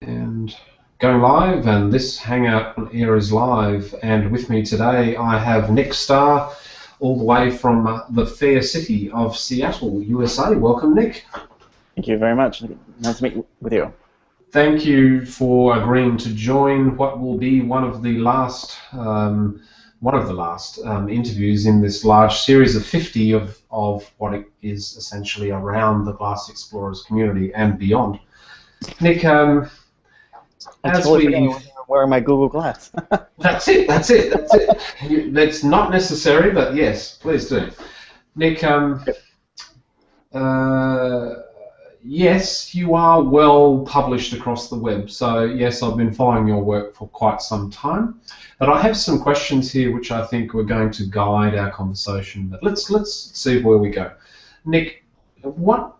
And going live, and this Hangout on Air is live. And with me today, I have Nick Starr, all the way from the fair city of Seattle, USA. Welcome, Nick. Thank you very much. Nice to meet with you. Thank you for agreeing to join what will be one of the last interviews in this large series of 50 of what it is essentially around the Glass Explorers community and beyond. Nick, I as totally forgot I we've wasn't wearing my Google Glass. That's it. That's it. That's it. That's not necessary, but yes, please do. Nick, uh, yes, you are well published across the web. So yes, I've been following your work for quite some time. But I have some questions here which I think we're going to guide our conversation. But let's see where we go. Nick, what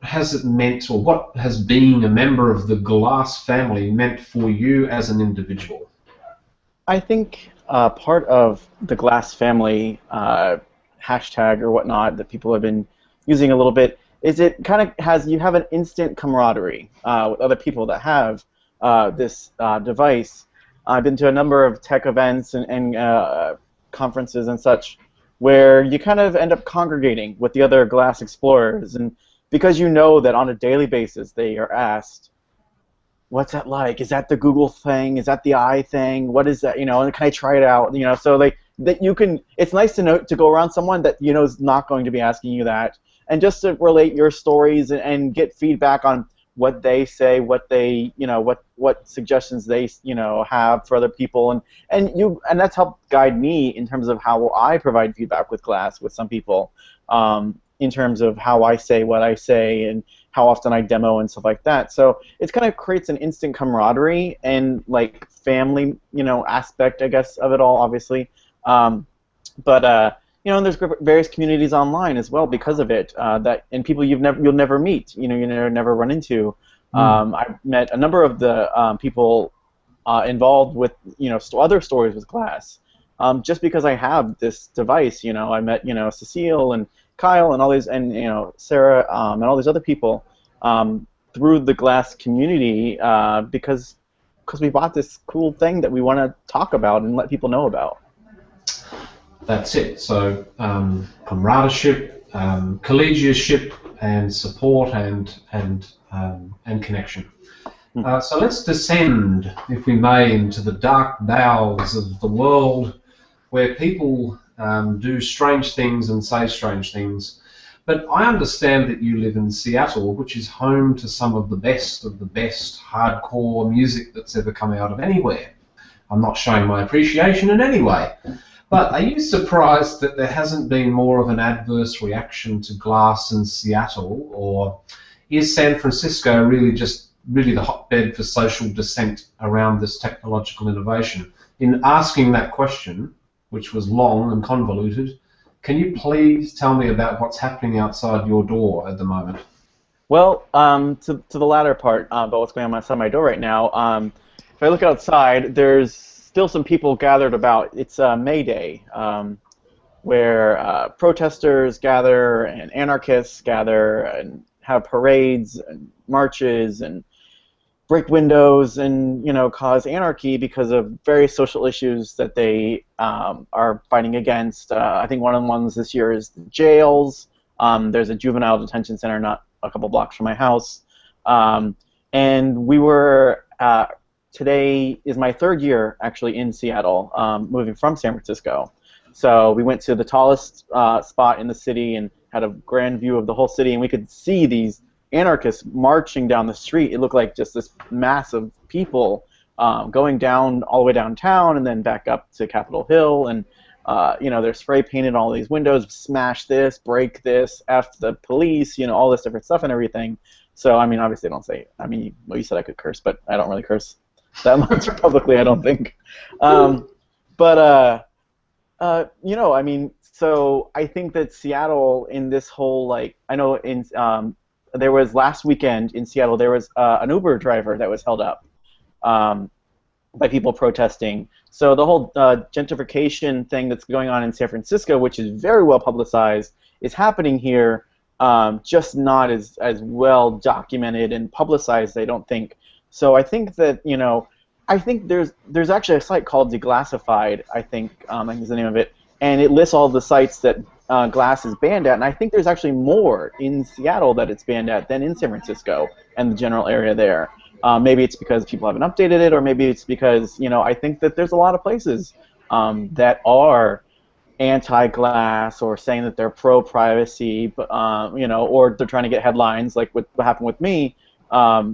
has it meant, or what has being a member of the Glass family meant for you as an individual? I think part of the Glass family hashtag or whatnot that people have been using a little bit is it kind of has you have an instant camaraderie with other people that have this device. I've been to a number of tech events and conferences and such where you kind of end up congregating with the other Glass explorers, and because you know that on a daily basis they are asked, what's that like? Is that the Google thing? Is that the I thing? What is that? You know, and can I try it out? You know, so that you can. It's nice to know to go around someone that you know is not going to be asking you that, and just to relate your stories and get feedback on what they say, what they, you know, what suggestions they, you know, have for other people, and that's helped guide me in terms of how I provide feedback with Glass with some people, in terms of how I say what I say and how often I demo and stuff like that. So it kind of creates an instant camaraderie and like family, you know, aspect, I guess, of it all, obviously. But you know, and there's various communities online as well because of it. And people you'll never meet, you know, you never run into. I've met a number of the people involved with, you know, other stories with Glass. Just because I have this device, you know, I met, you know, Cecile and Kyle and all these, and you know, Sarah and all these other people through the Glass community because we bought this cool thing that we want to talk about and let people know about. That's it. So camaraderie, collegiaship, and support and connection. So let's descend, if we may, into the dark bowels of the world, where people do strange things and say strange things. But I understand that you live in Seattle, which is home to some of the best hardcore music that's ever come out of anywhere. I'm not showing my appreciation in any way. But are you surprised that there hasn't been more of an adverse reaction to Glass in Seattle, or is San Francisco really the hotbed for social dissent around this technological innovation? In asking that question, which was long and convoluted, can you please tell me about what's happening outside your door at the moment? Well, to the latter part about what's going on outside my door right now, if I look outside, there's still some people gathered about. It's May Day, where protesters gather and anarchists gather and have parades and marches and break windows and, you know, cause anarchy because of various social issues that they are fighting against. I think one of the ones this year is the jails. There's a juvenile detention center not a couple blocks from my house. And we were, today is my third year actually in Seattle, moving from San Francisco. So we went to the tallest spot in the city and had a grand view of the whole city, and we could see these anarchists marching down the street. It looked like just this mass of people going down all the way downtown and then back up to Capitol Hill, and you know, they're spray painted all these windows, smash this, break this, F the police, you know, all this different stuff and everything. So I mean, obviously, I don't say. I mean, well, you said I could curse, but I don't really curse that much publicly, I don't think. But you know, I mean, so I think that Seattle in this whole, like, I know in there was last weekend in Seattle, there was an Uber driver that was held up by people protesting. So the whole gentrification thing that's going on in San Francisco, which is very well publicized, is happening here, just not as well documented and publicized, I don't think. So I think that, I think there's actually a site called Declassified, I think is the name of it, and it lists all the sites that Glass is banned at, and I think there's actually more in Seattle that it's banned at than in San Francisco and the general area there. Maybe it's because people haven't updated it, or maybe it's because, I think that there's a lot of places that are anti-glass or saying that they're pro-privacy, but or they're trying to get headlines, like what happened with me,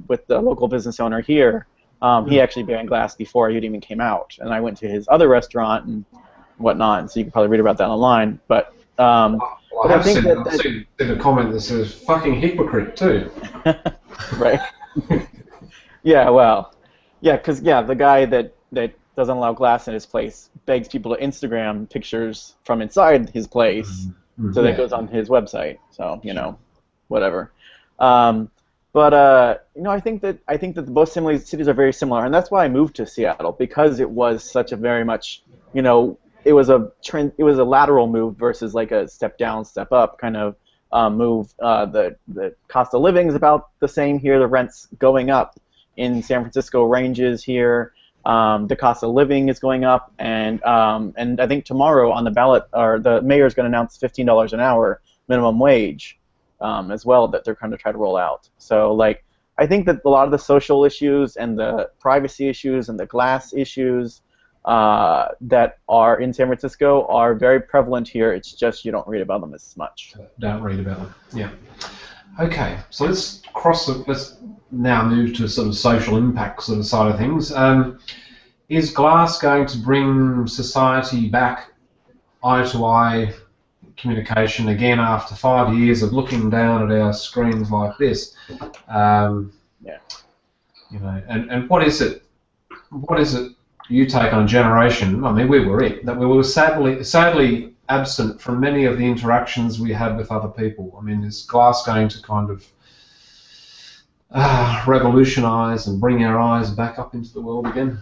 with the local business owner here. He actually banned glass before it even came out, and I went to his other restaurant and whatnot, and so you can probably read about that online. But Well, but I think I've seen a comment that says "fucking hypocrite" too. right. Yeah, well, yeah, because the guy that doesn't allow glass in his place begs people to Instagram pictures from inside his place, so that goes on his website. So whatever. But I think that both cities are very similar, and that's why I moved to Seattle, because it was such a very much it was a lateral move versus like a step down, step up kind of move. The cost of living is about the same here. The rent's going up in San Francisco ranges here. The cost of living is going up, and I think tomorrow on the ballot, or the mayor's going to announce $15 an hour minimum wage as well, that they're going to try to roll out. So like, I think that a lot of the social issues and the privacy issues and the glass issues that are in San Francisco are very prevalent here. It's just you don't read about them as much. Don't read about them. Yeah. Okay, so let's now move to sort of social impact sort of side of things. Is glass going to bring society back eye-to-eye communication again after 5 years of looking down at our screens like this? Yeah. And what is it? What is it you take on a generation? I mean, we were it, that we were sadly absent from many of the interactions we had with other people. I mean, is glass going to kind of revolutionize and bring our eyes back up into the world again?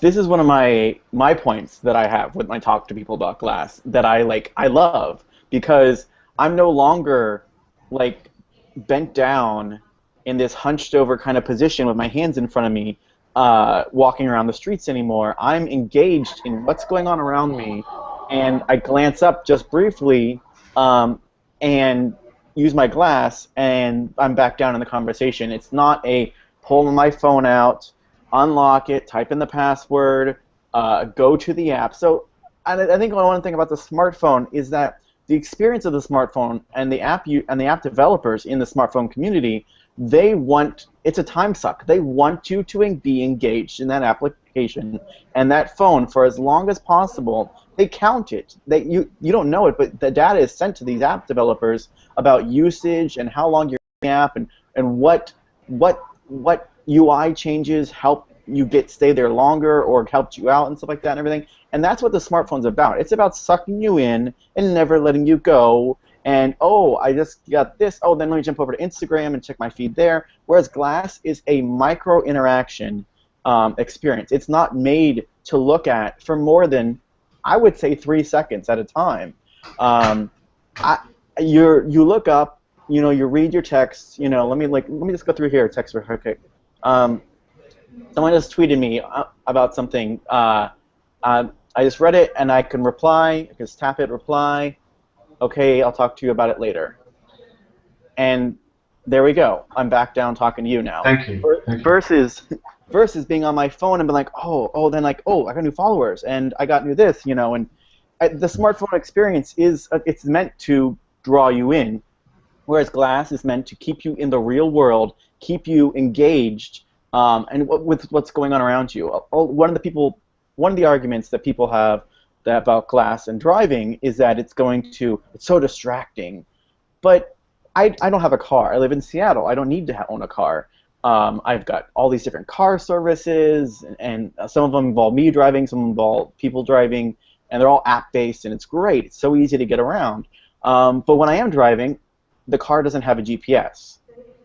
This is one of my points that I have when I talk to people about glass that I love, because I'm no longer like bent down in this hunched over kind of position with my hands in front of me walking around the streets anymore. I'm engaged in what's going on around me, and I glance up just briefly and use my glass, and I'm back down in the conversation. It's not a pull my phone out, unlock it, type in the password, go to the app. So I think one thing about the smartphone is that the experience of the smartphone and the app developers in the smartphone community, it's a time suck. They want you to be engaged in that application and that phone for as long as possible. They count it. You don't know it, but the data is sent to these app developers about usage and how long you're in the app, and what UI changes help you stay there longer or helped you out and stuff like that and everything. And that's what the smartphone's about. It's about sucking you in and never letting you go. And, oh, I just got this. Oh, then let me jump over to Instagram and check my feed there. Whereas glass is a micro interaction experience. It's not made to look at for more than, I would say, 3 seconds at a time. You look up, you read your text. Let me just go through here. Text real quick. Someone just tweeted me about something. I just read it, and I can reply. I can just tap it, reply. Okay, I'll talk to you about it later. And there we go. I'm back down talking to you now. Thank you. Versus being on my phone and being like, I got new followers, and I got new this, and the smartphone experience it's meant to draw you in, whereas glass is meant to keep you in the real world, keep you engaged, and with what's going on around you. One of the arguments that people have about glass and driving is that it's so distracting. But I don't have a car. I live in Seattle. I don't need to own a car. I've got all these different car services, and some of them involve me driving, some involve people driving, and they're all app-based, and it's great. It's so easy to get around. But when I am driving, the car doesn't have a GPS.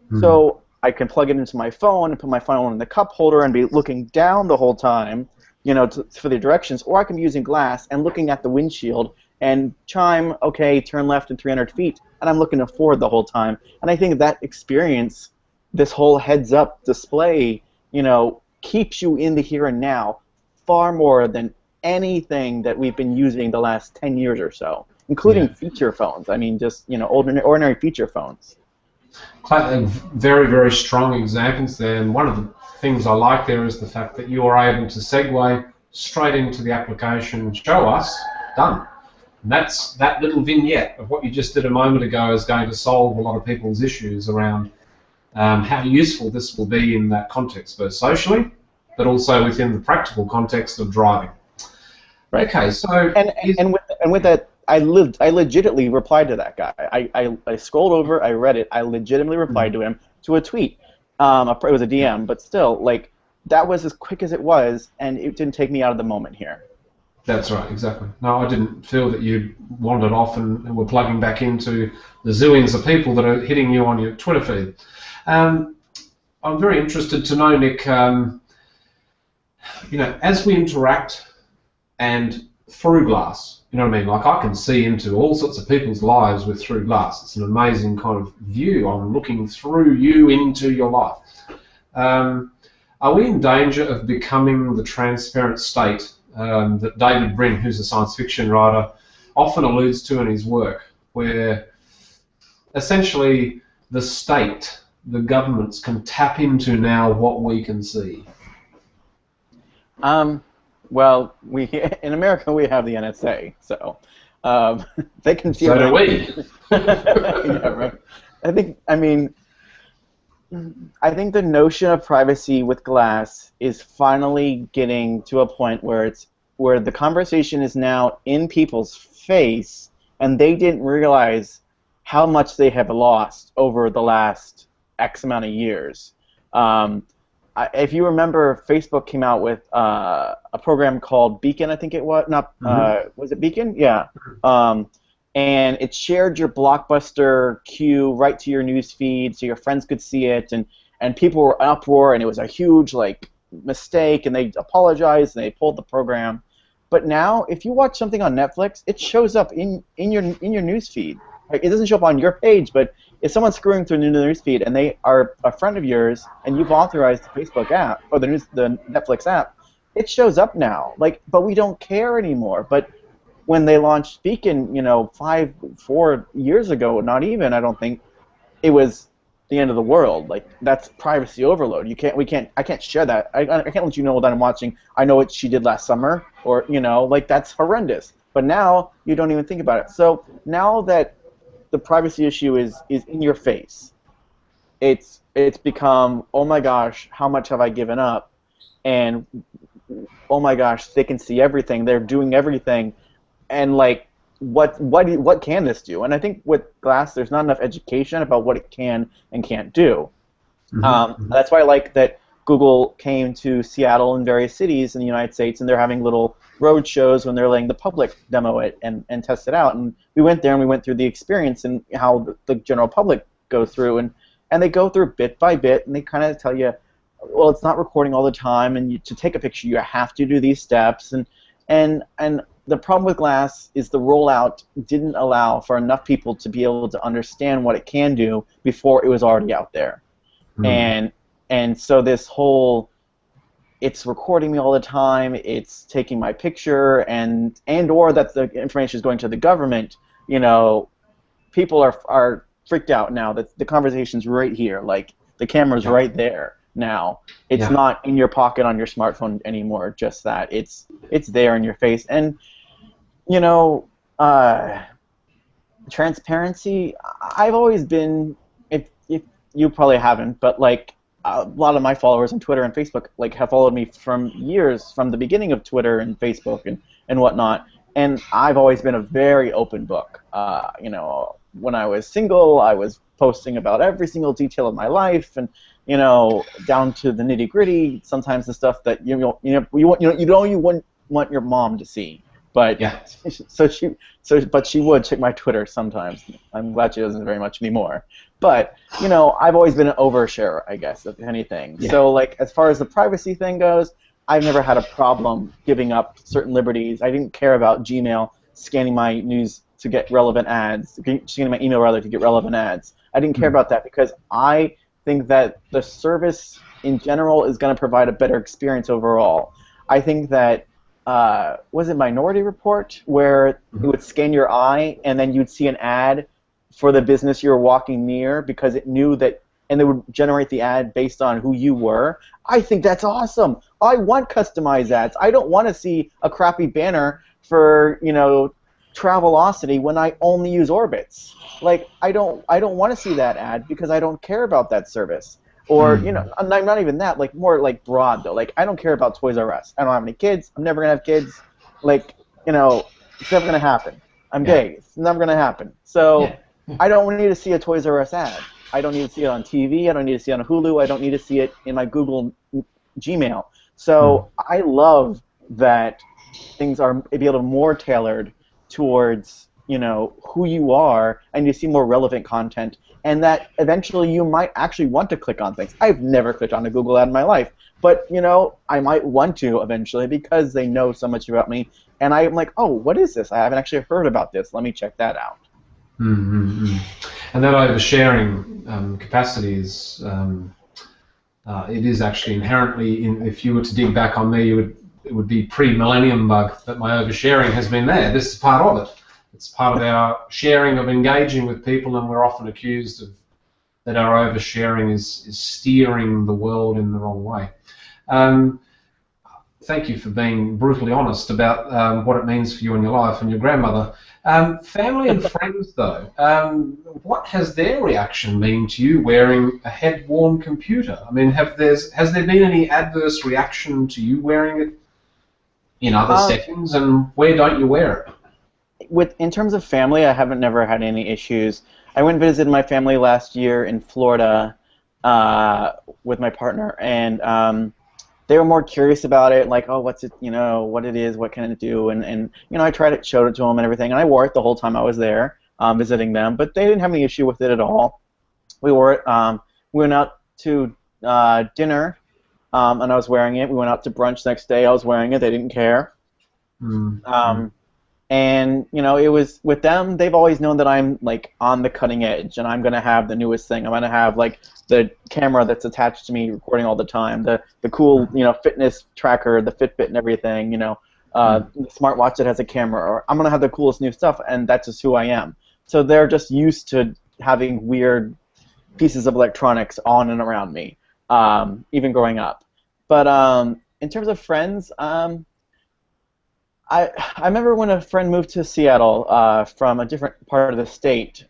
Mm-hmm. So I can plug it into my phone and put my phone in the cup holder and be looking down the whole time, for the directions, or I can be using glass and looking at the windshield and chime, okay, turn left in 300 feet, and I'm looking forward the whole time. And I think that experience, this whole heads-up display, keeps you in the here and now far more than anything that we've been using the last 10 years or so, including Yeah. feature phones. I mean, just ordinary feature phones. Very, very strong examples there. And one of the things I like there is the fact that you are able to segue straight into the application, show us, done. And that little vignette of what you just did a moment ago is going to solve a lot of people's issues around how useful this will be in that context, both socially, but also within the practical context of driving. Right. Okay, so and with that, I legitimately replied to that guy. I scrolled over, I read it, I legitimately replied to him to a tweet. It was a DM, but still, like, that was as quick as it was, and it didn't take me out of the moment here. That's right, exactly. No, I didn't feel that you wandered off and were plugging back into the zillions of people that are hitting you on your Twitter feed. I'm very interested to know, Nick, as we interact and through glass, you know what I mean? Like, I can see into all sorts of people's lives through glass. It's an amazing kind of view. I'm looking through you into your life. Are we in danger of becoming the transparent state that David Brin, who's a science fiction writer, often alludes to in his work, where essentially the state, the governments, can tap into now what we can see? Well, in America we have the NSA, so they can feel. So do we. Yeah, right. I think the notion of privacy with glass is finally getting to a point where the conversation is now in people's face, and they didn't realize how much they have lost over the last X amount of years. If you remember, Facebook came out with a program called Beacon, I think it was. Was it Beacon? Yeah. And it shared your Blockbuster queue right to your news feed, so your friends could see it, and people were in uproar, and it was a huge mistake, and they apologized and they pulled the program. But now, if you watch something on Netflix, it shows up in your news feed. Right? It doesn't show up on your page, but if someone's screwing through the news feed and they are a friend of yours and you've authorized the Facebook app or the Netflix app, it shows up now. But we don't care anymore. But when they launched Beacon, 4 years ago, not even, I don't think, it was the end of the world. That's privacy overload. I can't share that. I can't let you know that I'm watching. I know what she did last summer, or that's horrendous. But now you don't even think about it. So now that the privacy issue is in your face, it's become, oh my gosh, how much have I given up? And oh my gosh, they can see everything. They're doing everything. And what can this do? And I think with glass, there's not enough education about what it can and can't do. That's why I like that Google came to Seattle and various cities in the United States, and they're having little road shows when they're letting the public demo it and test it out. And we went there and we went through the experience and how the general public go through, and they go through bit by bit, and they kind of tell you, well, it's not recording all the time, and to take a picture you have to do these steps, and the problem with glass is the rollout didn't allow for enough people to be able to understand what it can do before it was already out there. And so this whole, it's recording me all the time, it's taking my picture, and or that the information is going to the government, people are freaked out now that the conversation's right here, the camera's right there now. It's not in your pocket on your smartphone anymore, just that. It's there in your face. And transparency, I've always been, if you probably haven't, but a lot of my followers on Twitter and Facebook have followed me from years, from the beginning of Twitter and Facebook and whatnot, and I've always been a very open book. When I was single, I was posting about every single detail of my life, and down to the nitty gritty. Sometimes the stuff that you wouldn't want your mom to see. But but she would check my Twitter sometimes. I'm glad she doesn't very much anymore. But I've always been an oversharer, I guess, if anything. Yeah. So as far as the privacy thing goes, I've never had a problem giving up certain liberties. I didn't care about Gmail scanning my news to get relevant ads, scanning my email rather to get relevant ads. I didn't care about that because I think that the service in general is going to provide a better experience overall. I think that was it Minority Report where it would scan your eye and then you'd see an ad for the business you were walking near because it knew that, and they would generate the ad based on who you were. I think that's awesome. I want customized ads. I don't want to see a crappy banner for, you know, Travelocity when I only use Orbitz. Like, I don't want to see that ad because I don't care about that service. Or, you know, I'm not even that, like, more like broad, though. Like, I don't care about Toys R Us. I don't have any kids. I'm never going to have kids. Like, you know, it's never going to happen. I'm gay. It's never going to happen. So I don't need to see a Toys R Us ad. I don't need to see it on TV. I don't need to see it on Hulu. I don't need to see it in my Google Gmail. So I love that things are be able to more tailored towards, you know, who you are, and you see more relevant content, and that eventually you might actually want to click on things. I've never clicked on a Google ad in my life, but, you know, I might want to eventually because they know so much about me, and I'm like, oh, what is this? I haven't actually heard about this. Let me check that out. And that oversharing capacity is it is actually inherently if you were to dig back on me, it would be pre-millennium bug that my oversharing has been there. This is part of it. It's part of our sharing of engaging with people, and we're often accused of that our oversharing is steering the world in the wrong way. Thank you for being brutally honest about what it means for you and your life and your grandmother. Family and friends, though, what has their reaction been to you wearing a head-worn computer? I mean, has there been any adverse reaction to you wearing it in other settings, and where don't you wear it? In terms of family, I haven't never had any issues. I went and visited my family last year in Florida with my partner, and they were more curious about it, like, oh, what's it, you know, what it is, what can it do, and you know, I showed it to them and everything, and I wore it the whole time I was there visiting them, but they didn't have any issue with it at all. We wore it. We went out to dinner, and I was wearing it. We went out to brunch the next day. I was wearing it. They didn't care. And, you know, it was with them, they've always known that I'm, like, on the cutting edge, and I'm going to have the newest thing. I'm going to have, like, the camera that's attached to me recording all the time, the cool, you know, fitness tracker, the Fitbit and everything, you know, the smartwatch that has a camera, or I'm going to have the coolest new stuff, and that's just who I am. So they're just used to having weird pieces of electronics on and around me, even growing up. But in terms of friends, I remember when a friend moved to Seattle from a different part of the state.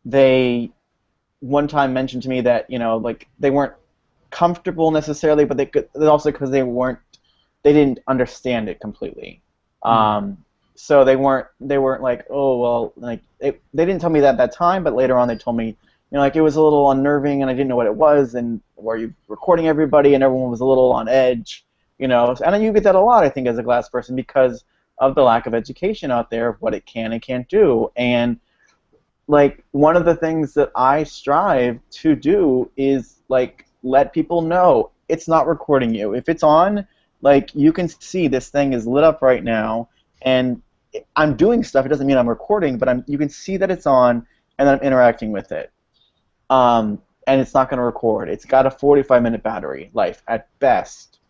They one time mentioned to me that, you know, like, they weren't comfortable necessarily, but also because they didn't understand it completely. So they weren't like, oh well, like they didn't tell me that at that time, but later on they told me, you know, like, it was a little unnerving and I didn't know what it was, and were you recording everybody and everyone was a little on edge. You know, and you get that a lot, I think, as a glass person because of the lack of education out there of what it can and can't do. And, like, one of the things that I strive to do is, like, let people know it's not recording you. If it's on, like, you can see this thing is lit up right now, and I'm doing stuff. It doesn't mean I'm recording, but you can see that it's on, and that I'm interacting with it. And it's not going to record. It's got a 45-minute battery life at best.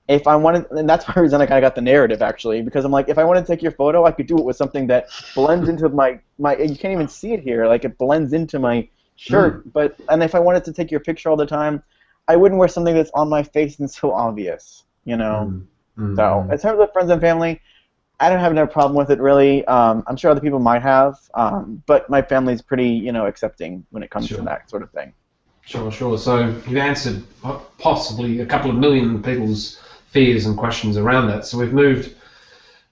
If I wanted, and that's the reason I kind of got the narrative, actually, because I'm like, if I want to take your photo, I could do it with something that blends into my you can't even see it here, like, it blends into my shirt, and if I wanted to take your picture all the time, I wouldn't wear something that's on my face and so obvious, you know. So, in terms of friends and family, I don't have no problem with it, really. I'm sure other people might have, but my family's pretty, you know, accepting when it comes to that sort of thing. Sure. So you've answered possibly a couple of million people's fears and questions around that. So we've moved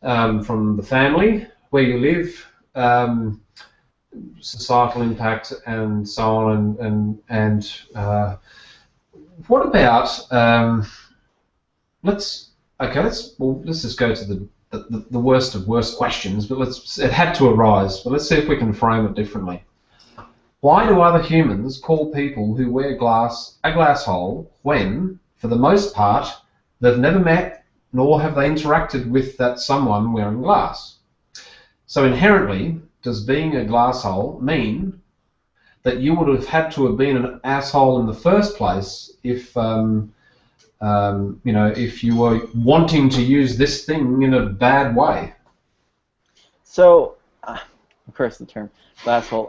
from the family, where you live, societal impact, and so on, and what about let's just go to the worst of worst questions. But it had to arise. But let's see if we can frame it differently. Why do other humans call people who wear glass a glasshole when, for the most part, they've never met nor have they interacted with that someone wearing glass? So inherently, does being a glasshole mean that you would have had to have been an asshole in the first place if if you were wanting to use this thing in a bad way. So, of course, the term glasshole.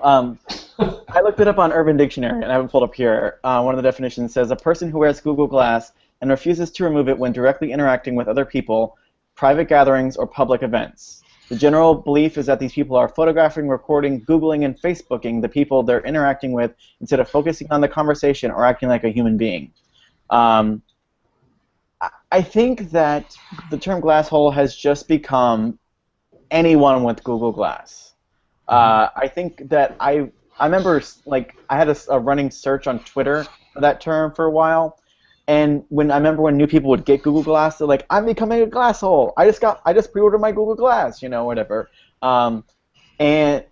I looked it up on Urban Dictionary, and I have it pulled up here. One of the definitions says, a person who wears Google Glass and refuses to remove it when directly interacting with other people, private gatherings, or public events. The general belief is that these people are photographing, recording, Googling, and Facebooking the people they're interacting with instead of focusing on the conversation or acting like a human being. I think that the term glasshole has just become anyone with Google Glass. I think that I remember, like, I had a running search on Twitter for that term for a while, and I remember when new people would get Google Glass, they're like, "I'm becoming a glasshole. I just pre-ordered my Google Glass, whatever." And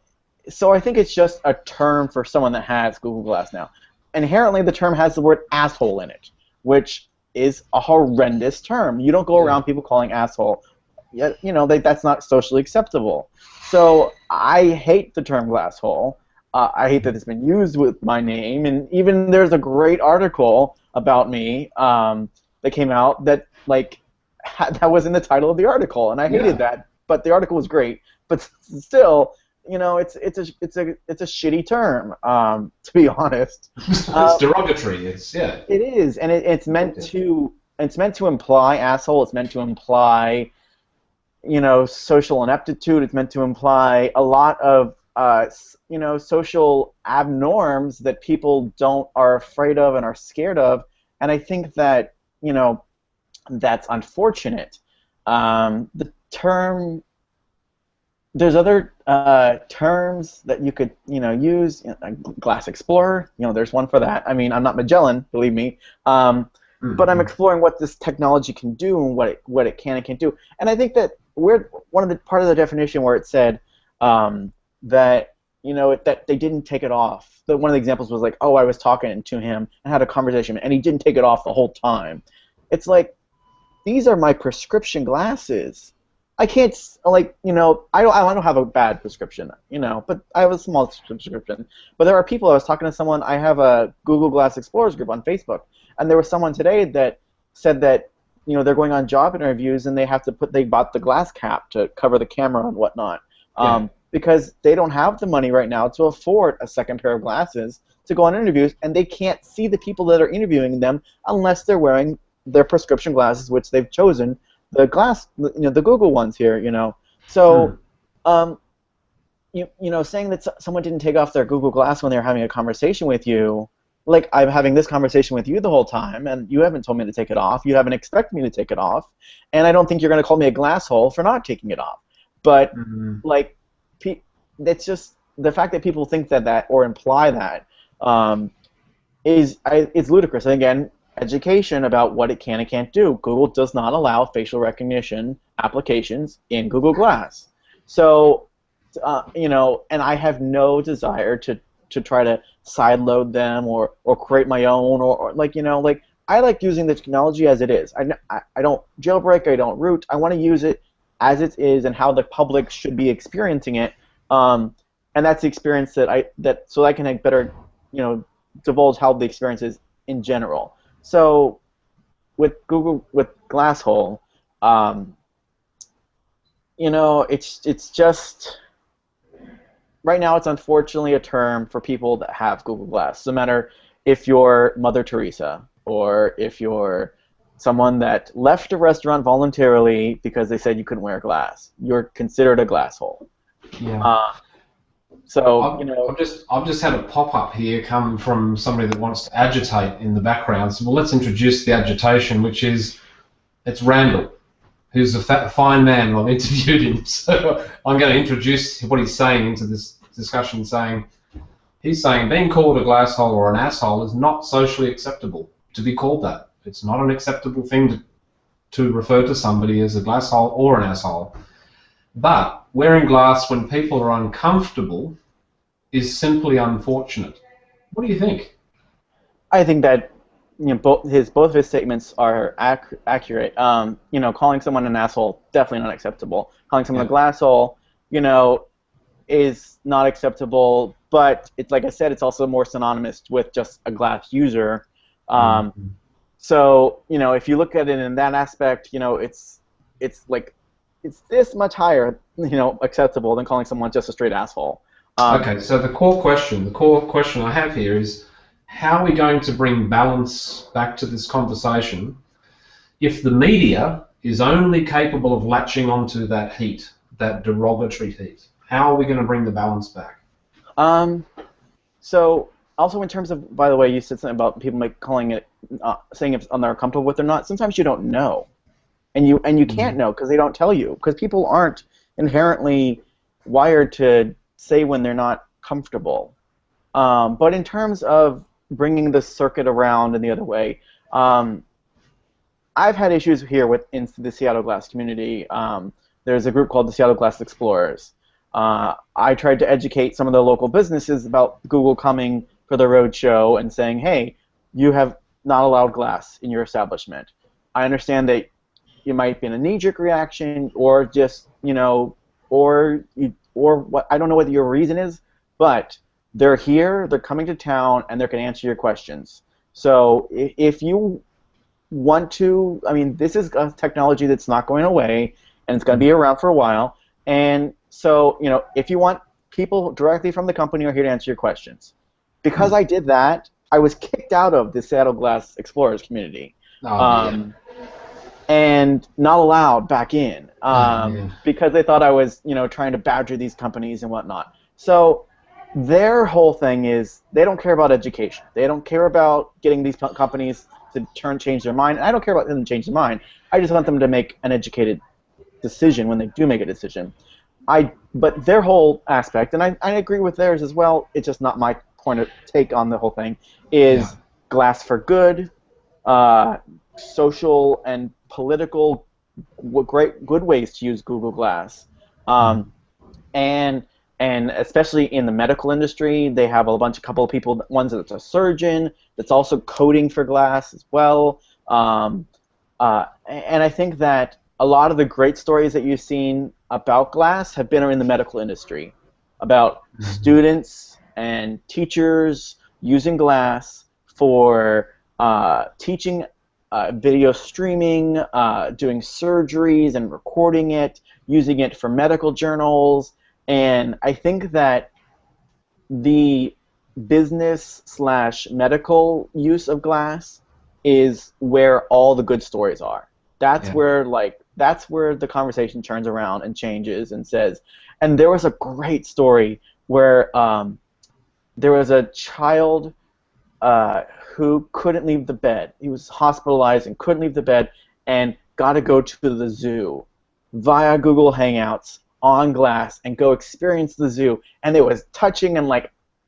so I think it's just a term for someone that has Google Glass now. Inherently, the term has the word asshole in it, which is a horrendous term. You don't go around people calling asshole. Yet, that's not socially acceptable. So I hate the term glasshole. I hate that it's been used with my name, and even there's a great article about me that came out that that was in the title of the article, and I hated that. But the article was great. But still, it's a shitty term, to be honest. It's derogatory. It is, and it's meant to imply asshole. It's meant to imply social ineptitude. It's meant to imply a lot of social abnorms that people are afraid of and are scared of, and I think that that's unfortunate. The term, there's other terms that you could use. Glass Explorer, there's one for that. I mean, I'm not Magellan, believe me, but I'm exploring what this technology can do and what it can and can't do. And I think that part of the definition where it said that that they didn't take it off. One of the examples was like, oh, I was talking to him and had a conversation, and he didn't take it off the whole time. It's like, these are my prescription glasses. I can't, I don't have a bad prescription, but I have a small prescription. But there are people, I was talking to someone, I have a Google Glass Explorers group on Facebook, and there was someone today that said that, they're going on job interviews and they bought the glass cap to cover the camera and whatnot. Because they don't have the money right now to afford a second pair of glasses to go on interviews, and they can't see the people that are interviewing them unless they're wearing their prescription glasses, which they've chosen, the Google ones here, So, saying that someone didn't take off their Google Glass when they were having a conversation with you, like I'm having this conversation with you the whole time, and you haven't told me to take it off. You haven't expected me to take it off, and I don't think you're going to call me a glasshole for not taking it off. But it's just the fact that people think that or imply that is ludicrous. And again, education about what it can and can't do. Google does not allow facial recognition applications in Google Glass. So, and I have no desire to try to sideload them or create my own or I like using the technology as it is. I don't jailbreak. I don't root. I want to use it as it is and how the public should be experiencing it. And that's the experience so I can better, divulge how the experience is in general. So with Glasshole, it's just right now it's unfortunately a term for people that have Google Glass. No matter if you're Mother Teresa or if you're someone that left a restaurant voluntarily because they said you couldn't wear glass, you're considered a glasshole. Yeah. So I've just had a pop-up here come from somebody that wants to agitate in the background. So let's introduce the agitation, which is it's Randall, who's a fine man. I've interviewed him, so I'm going to introduce what he's saying into this discussion. He's saying being called a glasshole or an asshole is not socially acceptable to be called that. It's not an acceptable thing to refer to somebody as a glasshole or an asshole. But wearing glass when people are uncomfortable is simply unfortunate. What do you think? I think that both of his statements are accurate. Calling someone an asshole, definitely not acceptable. Calling someone a glasshole, is not acceptable. but it's like I said, it's also more synonymous with just a glass user. Mm-hmm. So if you look at it in that aspect, it's this much higher, acceptable than calling someone just a straight asshole. Okay, so the core question I have here is, how are we going to bring balance back to this conversation if the media is only capable of latching onto that heat, that derogatory heat? How are we going to bring the balance back? So also in terms of, by the way, you said something about people calling it, saying if they're comfortable with it or not. Sometimes you don't know, and you can't know because they don't tell you, because people aren't inherently wired to say when they're not comfortable. But in terms of bringing the circuit around in the other way, I've had issues here in the Seattle Glass community. There's a group called the Seattle Glass Explorers. I tried to educate some of the local businesses about Google coming for the roadshow and saying, hey, you have not allowed glass in your establishment. I understand that you might be in a knee-jerk reaction, or just, or what, I don't know what your reason is, but they're here, they're coming to town, and they can answer your questions. So if you want to, this is a technology that's not going away, and it's going to be around for a while, and so, if you want people directly from the company are here to answer your questions. Because I did that, I was kicked out of the Seattle Glass Explorers community. And not allowed back in because they thought I was, trying to badger these companies and whatnot. So their whole thing is they don't care about education. They don't care about getting these companies to change their mind. And I don't care about them to change their mind. I just want them to make an educated decision when they do make a decision. But their whole aspect, and I agree with theirs as well, it's just not my point of take on the whole thing, is glass for good, social and political good ways to use Google Glass. And especially in the medical industry, they have couple of people, one's that's a surgeon, that's also coding for glass as well. And I think that a lot of the great stories that you've seen about glass have been in the medical industry, about students and teachers using glass for teaching, video streaming, doing surgeries and recording it, using it for medical journals. And I think that the business/medical use of glass is where all the good stories are. That's where the conversation turns around and changes and says. And there was a great story where there was a child who couldn't leave the bed. He was hospitalized and couldn't leave the bed, and got to go to the zoo via Google Hangouts on glass and go experience the zoo. And it was touching, and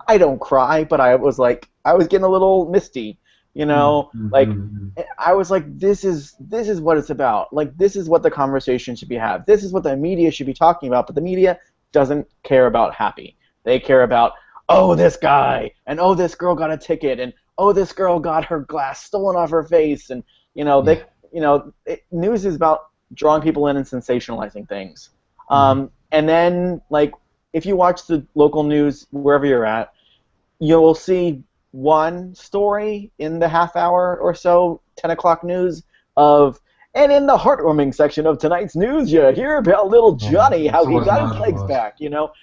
I don't cry, but I was getting a little misty. I was like, this is what it's about. This is what the conversation should be had. This is what the media should be talking about. But the media doesn't care about happy. They care about, oh, this guy, and oh, this girl got a ticket, and oh, this girl got her glass stolen off her face, and news is about drawing people in and sensationalizing things. And then if you watch the local news wherever you're at, you'll see one story in the half hour or so, 10 o'clock news of, and in the heartwarming section of tonight's news, you hear about little Johnny, how he got his legs back,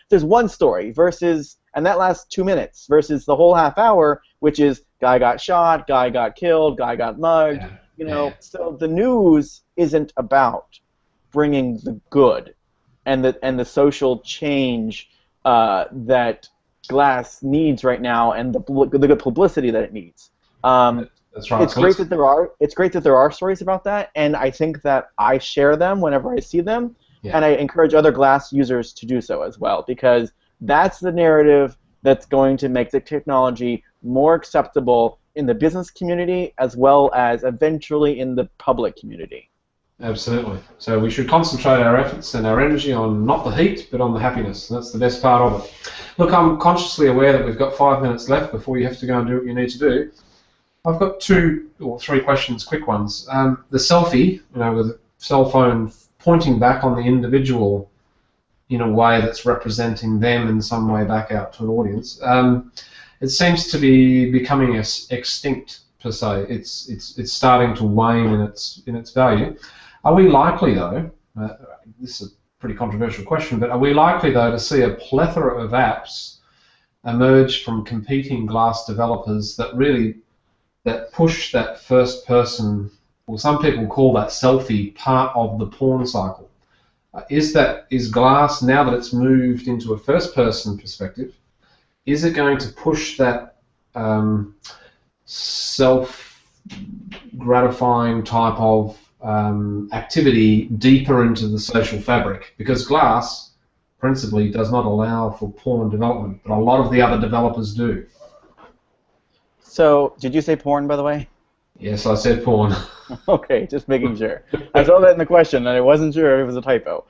There's one story versus, and that lasts 2 minutes, versus the whole half hour, which is guy got shot, guy got killed, guy got mugged, So the news isn't about bringing the good and the social change that glass needs right now, and the good publicity that it needs. That's right. It's great that there are stories about that, and I think that I share them whenever I see them, and I encourage other glass users to do so as well, because that's the narrative that's going to make the technology more acceptable in the business community as well as eventually in the public community. Absolutely. So we should concentrate our efforts and our energy on not the heat, but on the happiness. That's the best part of it. Look, I'm consciously aware that we've got 5 minutes left before you have to go and do what you need to do. I've got 2 or 3 questions, quick ones. The selfie, with a cell phone pointing back on the individual in a way that's representing them in some way back out to an audience. It seems to be becoming extinct per se. It's starting to wane in its value. Are we likely though? This is a pretty controversial question, but are we likely though to see a plethora of apps emerge from competing glass developers that push that first person, or some people call that selfie, part of the porn cycle? Is glass, now that it's moved into a first person perspective, is it going to push that self-gratifying type of activity deeper into the social fabric? Because glass principally does not allow for porn development, but a lot of the other developers do. So, did you say porn, by the way? Yes, I said porn. Okay, just making sure. I saw that in the question, and I wasn't sure if it was a typo.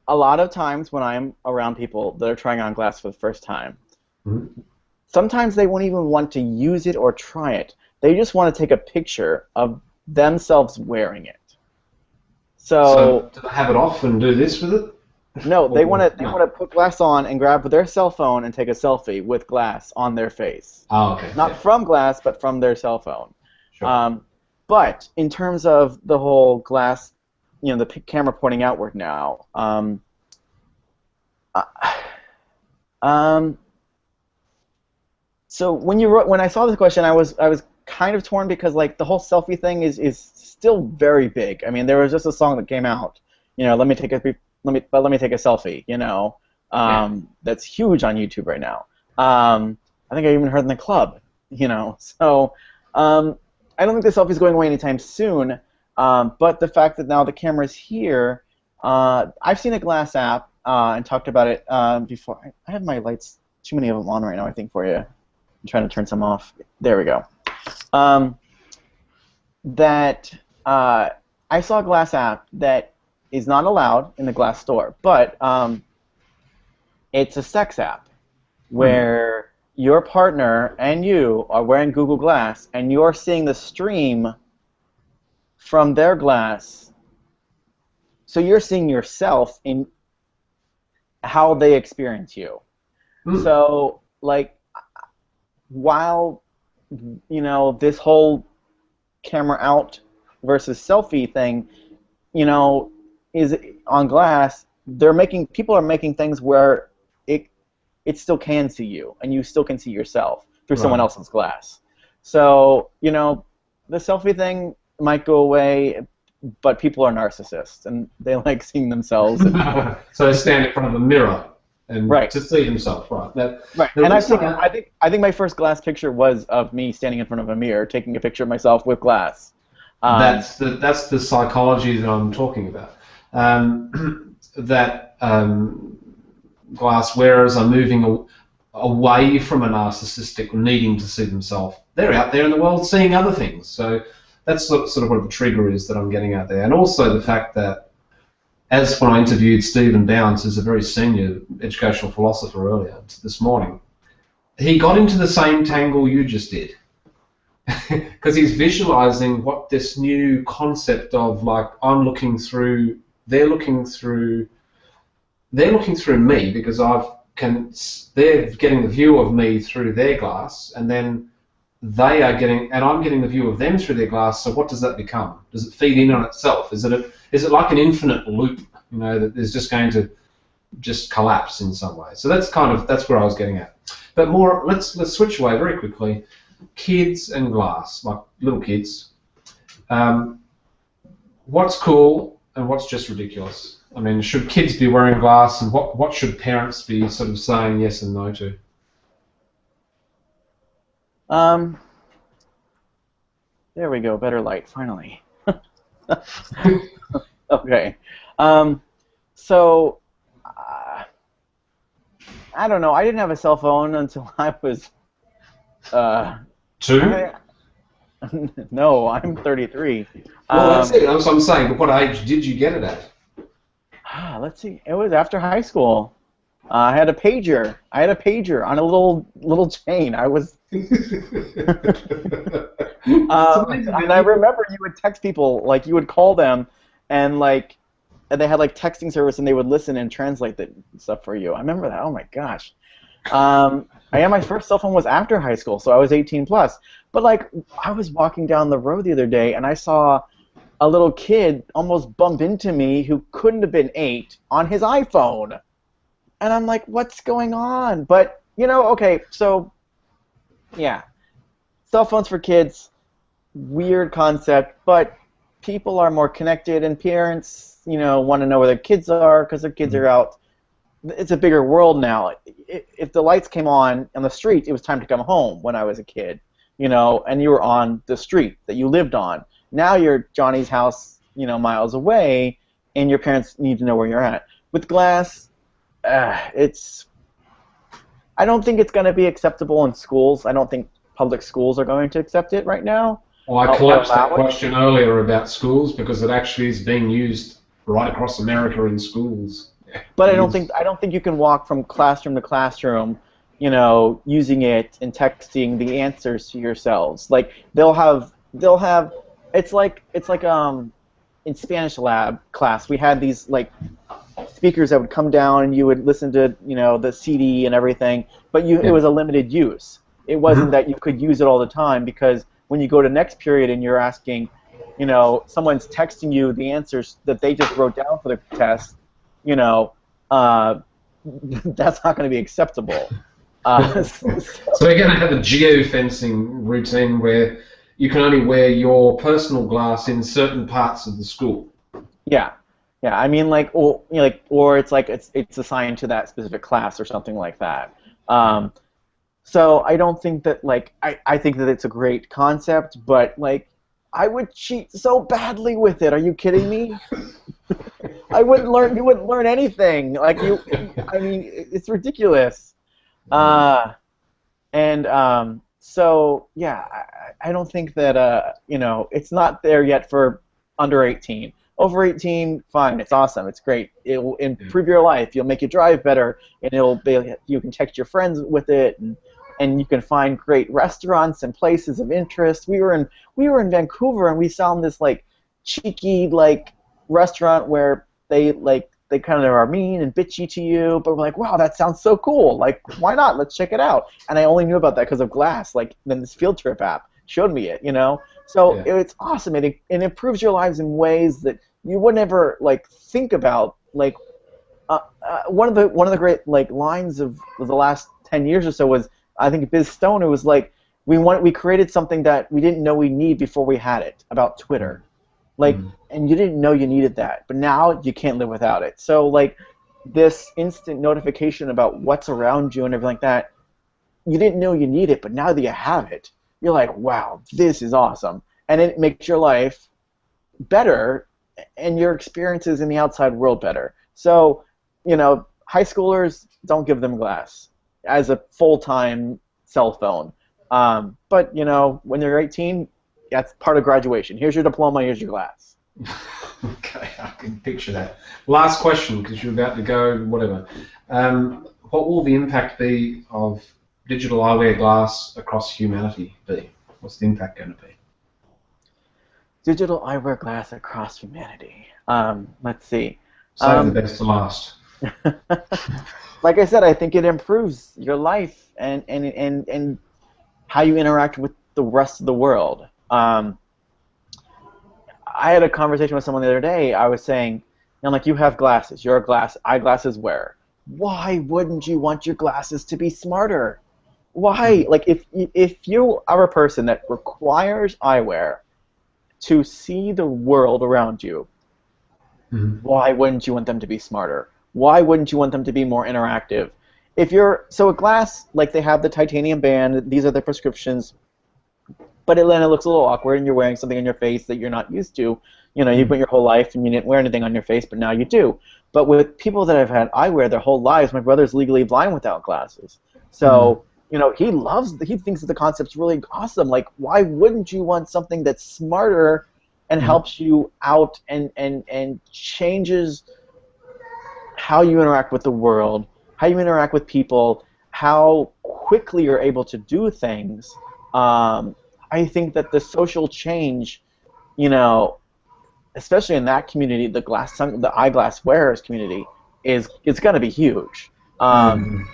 A lot of times when I'm around people that are trying on glass for the first time, sometimes they won't even want to use it or try it. They just want to take a picture of themselves wearing it. So do they have it off and do this with it? No, they want to put glass on and grab their cell phone and take a selfie with glass on their face. Oh, okay. Not from glass, but from their cell phone. Sure. But in terms of the whole glass, the camera pointing outward now. So when I saw this question, I was kind of torn because like the whole selfie thing is still very big. I mean, there was just a song that came out. Let me take a selfie. That's huge on YouTube right now. I think I even heard in the club. So I don't think the selfie's going away anytime soon. But the fact that now the camera's here, I've seen a glass app and talked about it before. I have my lights, too many of them on right now, I think, for you. I'm trying to turn some off. There we go. I saw a glass app that is not allowed in the glass store, but it's a sex app where your partner and you are wearing Google Glass and you're seeing the stream from their glass. So you're seeing yourself in how they experience you. So, like, while, this whole camera out versus selfie thing, is on glass, people are making things where it still can see you, and you still can see yourself through someone else's glass. So, the selfie thing might go away, but people are narcissists, and they like seeing themselves. So they stand in front of a mirror and to see themselves, right. And I think my first glass picture was of me standing in front of a mirror, taking a picture of myself with glass. That's the psychology that I'm talking about. That glass wearers are moving away from a narcissistic needing to see themselves. They're out there in the world seeing other things. So that's sort of what the trigger is that I'm getting out there. And also the fact that, as when I interviewed Stephen Bounds, who's a very senior educational philosopher earlier this morning, he got into the same tangle you just did. Because he's visualizing what this new concept of, like, I'm looking through, they're looking through me because they're getting the view of me through their glass, and then I'm getting the view of them through their glass. So what does that become? Does it feed in on itself? Is it like an infinite loop, that is just going to just collapse in some way? So that's where I was getting at. But more, let's switch away very quickly. Kids and glass, like little kids. What's cool and what's just ridiculous? I mean, should kids be wearing glass, and what should parents be sort of saying yes and no to? There we go, better light, finally. Okay. So, I don't know. I didn't have a cell phone until I was... 2? No, I'm 33. Well, that's it. That's what I'm saying. But what age did you get it at? Let's see. It was after high school. I had a pager. On a little chain. I was. And I remember you would text people, like you would call them, and like and they had like texting service, and they would listen and translate the stuff for you. I remember that. Oh my gosh. My first cell phone was after high school, so I was 18 plus. But like, I was walking down the road the other day, and I saw a little kid almost bump into me who couldn't have been 8 on his iPhone, and I'm like, what's going on? But okay, so yeah, cell phones for kids, weird concept, but people are more connected, and parents, want to know where their kids are because their kids are out. It's a bigger world now. If the lights came on the street, it was time to come home when I was a kid, and you were on the street that you lived on. Now you're at Johnny's house, miles away, and your parents need to know where you're at. With glass, I don't think it's going to be acceptable in schools. I don't think public schools are going to accept it right now. Well, I collapsed that question earlier about schools because it actually is being used right across America in schools. But I don't think you can walk from classroom to classroom, using it and texting the answers to yourselves. Like they'll have it's like in Spanish lab class we had these like speakers that would come down and you would listen to the CD and everything, but it was a limited use. It wasn't that you could use it all the time, because when you go to next period and you're asking, someone's texting you the answers that they just wrote down for the test, that's not going to be acceptable. So we're going to have a geofencing routine where you can only wear your personal glass in certain parts of the school. Yeah. I mean, or it's like it's assigned to that specific class or something like that. So I don't think that I think that it's a great concept, but I would cheat so badly with it. Are you kidding me? You wouldn't learn anything. I mean, it's ridiculous. So yeah, I don't think that it's not there yet for under 18. Over 18, fine, it's awesome, it's great. It will improve your life. It'll make you drive better, and you can text your friends with it, and you can find great restaurants and places of interest. We were in Vancouver, and we found this cheeky restaurant where they kind of are mean and bitchy to you, but we're like, wow, that sounds so cool. Why not? Let's check it out. And I only knew about that because of Glass. Then this field trip app showed me it. So it's awesome. It improves your lives in ways that you would never think about. One of the great lines of the last 10 years or so was, I think, Biz Stone. It was we created something that we didn't know we need before we had it, about Twitter. And you didn't know you needed that, but now you can't live without it. So this instant notification about what's around you and everything like that, you didn't know you need it, but now that you have it, you're like, wow, this is awesome. And it makes your life better and your experiences in the outside world better. So, high schoolers, don't give them Glass as a full-time cell phone. But, when they're 18, that's part of graduation. Here's your diploma, here's your Glass. Okay, I can picture that. Last question, because you're about to go, whatever. What will the impact be of digital eyewear glass across humanity be? What's the impact going to be? Digital eyewear glass across humanity. Let's see. Save the best to last. Like I said, I think it improves your life and how you interact with the rest of the world. I had a conversation with someone the other day. I was saying, you have glasses. You're a eyeglasses wearer. Why wouldn't you want your glasses to be smarter? Why? If you are a person that requires eyewear to see the world around you, why wouldn't you want them to be smarter? Why wouldn't you want them to be more interactive? So a glass, they have the titanium band, these are the prescriptions, but then it looks a little awkward and you're wearing something on your face that you're not used to. You've been your whole life and you didn't wear anything on your face, but now you do. But with people that have had eyewear their whole lives, my brother's legally blind without glasses. So, he thinks that the concept's really awesome. Why wouldn't you want something that's smarter and helps you out and changes how you interact with the world, how you interact with people, how quickly you're able to do things? I think that the social change, especially in that community, the eyeglass wearers community is going to be huge. And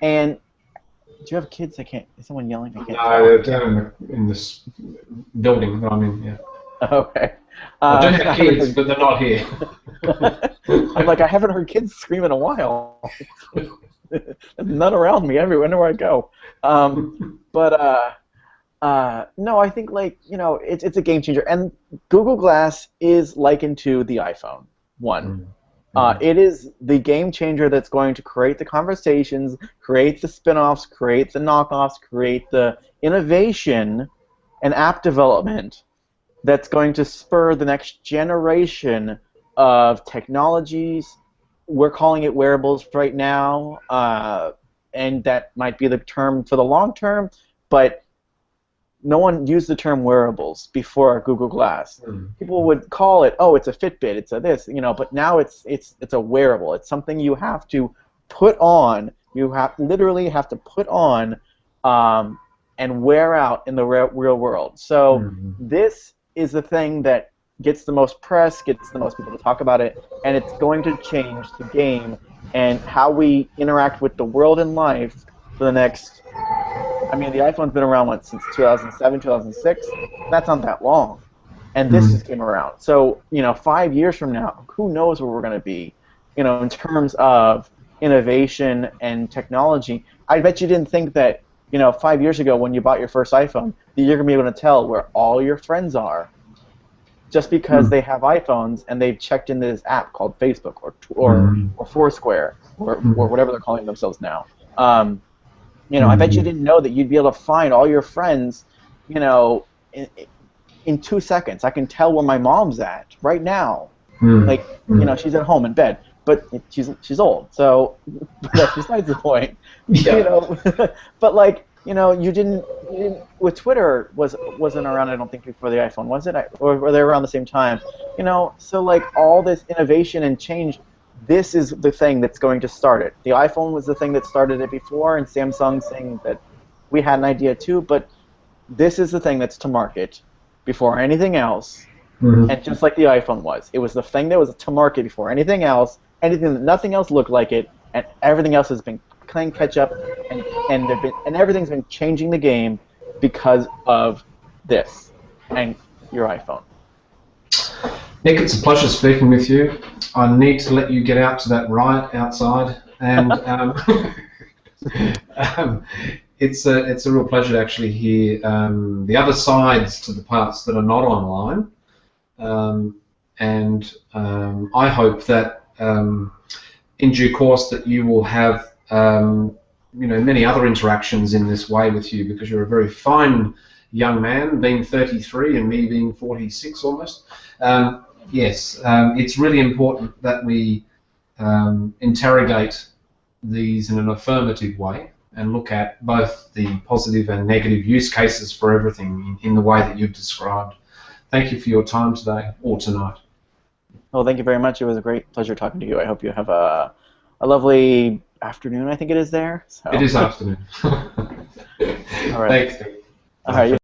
do you have kids? I can't. Is someone yelling? I can't No, tell. they're down in this building that I'm in. Yeah. Okay. I do have kids, but they're not here. I'm like, I haven't heard kids scream in a while. There's none around me everywhere I go. No, I think it's a game changer, and Google Glass is likened to the iPhone 1. It is the game changer that's going to create the conversations, create the spin-offs, create the knockoffs, create the innovation and app development that's going to spur the next generation of technologies. We're calling it wearables right now, and that might be the term for the long term, but no one used the term wearables before Google Glass. People would call it, oh, it's a Fitbit, it's a this, but now it's a wearable. It's something you have to put on. You literally have to put on and wear out in the real world. So this is the thing that gets the most press, gets the most people to talk about it, and it's going to change the game and how we interact with the world and life for the next. I mean, the iPhone's been around since 2007, 2006. That's not that long, and this just came around. So 5 years from now, who knows where we're going to be, in terms of innovation and technology. I bet you didn't think that 5 years ago when you bought your first iPhone that you're going to be able to tell where all your friends are, just because they have iPhones and they've checked into this app called Facebook or Foursquare or whatever they're calling themselves now. I bet you didn't know that you'd be able to find all your friends, in 2 seconds. I can tell where my mom's at right now. She's at home in bed, but she's old, so that's besides the point. But you didn't with Twitter wasn't around. I don't think before the iPhone, was it? Or were they around the same time? So all this innovation and change. This is the thing that's going to start it. The iPhone was the thing that started it before, and Samsung saying that we had an idea too, but this is the thing that's to market before anything else. And just like the iPhone was, it was the thing that was to market before anything else, anything that nothing else looked like it, and everything else has been playing catch up, and everything's been changing the game because of this and your iPhone. Nick, it's a pleasure speaking with you. I need to let you get out to that riot outside, and it's a real pleasure to actually hear the other sides to the parts that are not online, and I hope that in due course that you will have many other interactions in this way with you, because you're a very fine young man, being 33 and me being 46 almost. Yes, it's really important that we interrogate these in an affirmative way and look at both the positive and negative use cases for everything in the way that you've described. Thank you for your time today or tonight. Well, thank you very much. It was a great pleasure talking to you. I hope you have a lovely afternoon, I think it is there. So. It is afternoon. All right. Thanks. All right.